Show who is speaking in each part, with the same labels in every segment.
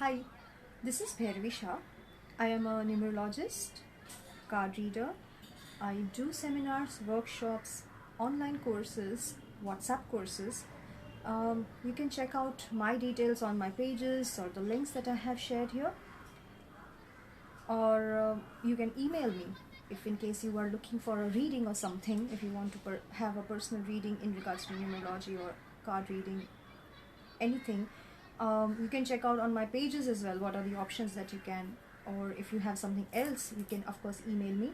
Speaker 1: Hi, this is Bhairavi. I am a numerologist, card reader. I do seminars, workshops, online courses, WhatsApp courses. You can check out my details on my pages or the links that I have shared here, or you can email me if in case you are looking for a reading or something, if you want to have a personal reading in regards to numerology or card reading, anything. You can check out on my pages as well what are the options that you can, or if you have something else, you can of course email me.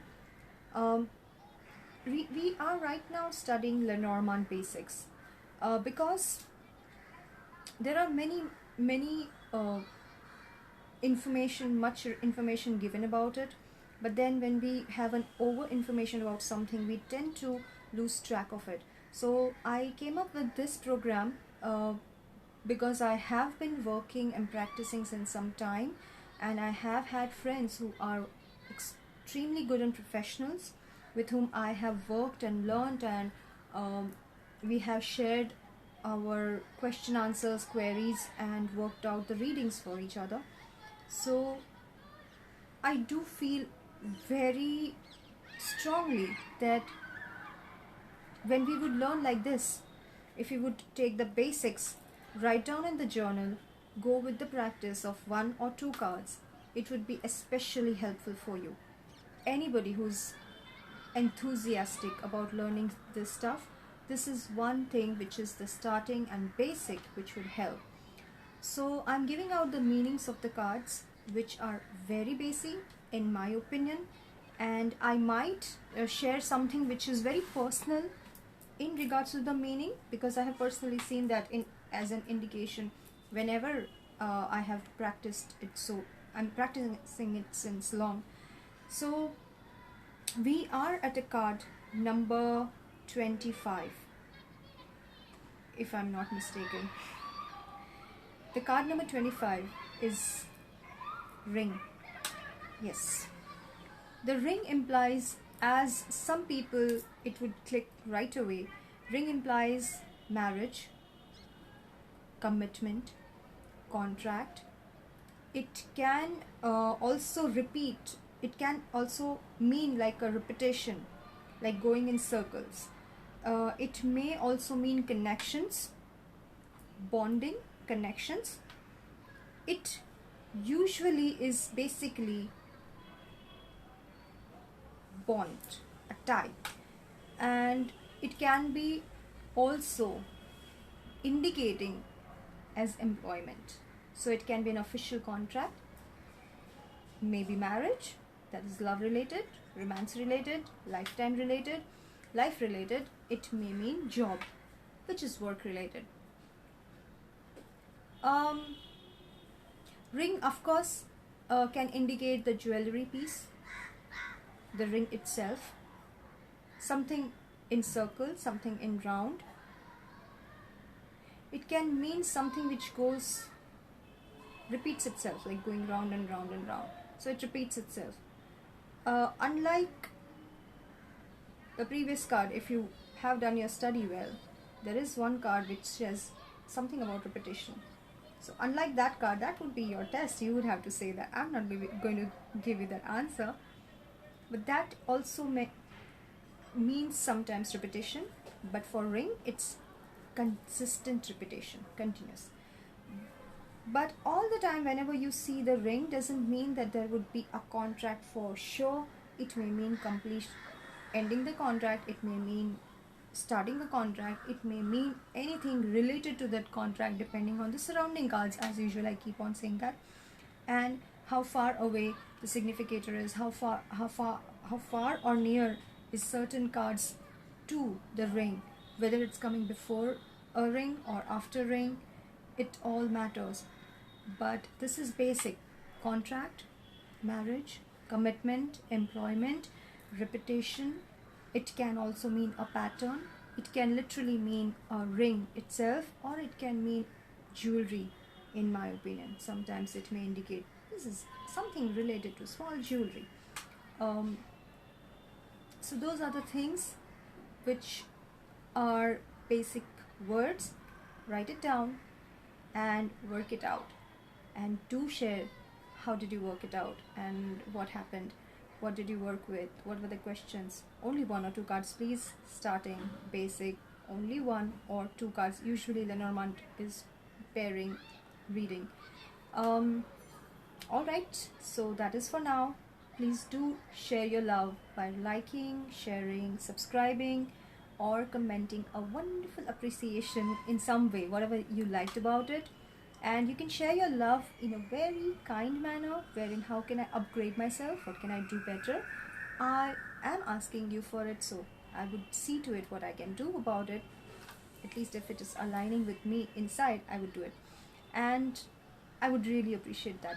Speaker 1: We are right now studying Lenormand basics because there are many much information given about it, but then when we have an over information about something, we tend to lose track of it. So I came up with this program because I have been working and practicing since some time, and I have had friends who are extremely good and professionals with whom I have worked and learned, and we have shared our question answers, queries, and worked out the readings for each other. So I do feel very strongly that when we would learn like this, if we would take the basics, write down in the journal, go with the practice of 1 or 2 cards, it would be especially helpful for you. Anybody who's enthusiastic about learning this stuff, this is one thing which is the starting and basic which would help. So I'm giving out the meanings of the cards, which are very basic in my opinion, and I might share something which is very personal in regards to the meaning, because I have personally seen that as an indication whenever I have practiced it. So I'm practicing it since long. So we are at a card number 25, if I'm not mistaken. The card number 25 is ring. Yes, the ring implies, as some people it would click right away, ring implies marriage, commitment, contract. It can also repeat, it can also mean like a repetition, like going in circles. It may also mean connections, bonding, connections. It usually is basically bond, a tie, and it can be also indicating as employment. So it can be an official contract, maybe marriage, that is love related, romance related, lifetime related, life related. It may mean job, which is work related. Ring of course can indicate the jewelry piece, the ring itself, something in circle, something in round. It can mean something which repeats itself, like going round and round and round. So it repeats itself. Unlike the previous card, if you have done your study well, there is one card which says something about repetition. So unlike that card, that would be your test. You would have to say that. I'm not going to give you that answer. But that also means sometimes repetition. But for ring, it's consistent repetition, continuous. But all the time, whenever you see the ring, doesn't mean that there would be a contract for sure. It may mean completion, ending the contract. It may mean starting the contract. It may mean anything related to that contract, depending on the surrounding cards. As usual, I keep on saying that, and how far away the significator is, how far or near is certain cards to the ring, whether it's coming before a ring or after ring. It all matters. But this is basic: contract, marriage, commitment, employment, repetition. It can also mean a pattern. It can literally mean a ring itself, or it can mean jewelry, in my opinion. Sometimes it may indicate this is something related to small jewelry. So those are the things which are basic words. Write it down and work it out. and do share how did you work it out and what happened, what did you work with, what were the questions. Only 1 or 2 cards please, starting basic, only 1 or 2 cards. Usually Lenormand is pairing reading. Alright, so that is for now. Please do share your love by liking, sharing, subscribing, or commenting a wonderful appreciation in some way, whatever you liked about it. And you can share your love in a very kind manner, wherein how can I upgrade myself, what can I do better. I am asking you for it, so I would see to it what I can do about it. At least if it is aligning with me inside, I would do it. And I would really appreciate that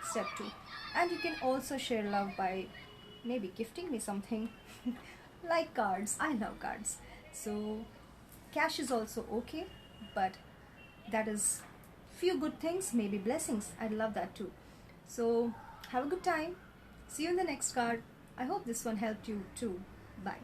Speaker 1: step too. And you can also share love by maybe gifting me something like cards. I love cards. So cash is also okay, but that is few good things, maybe blessings. I'd love that too. So have a good time. See you in the next card. I hope this one helped you too. Bye.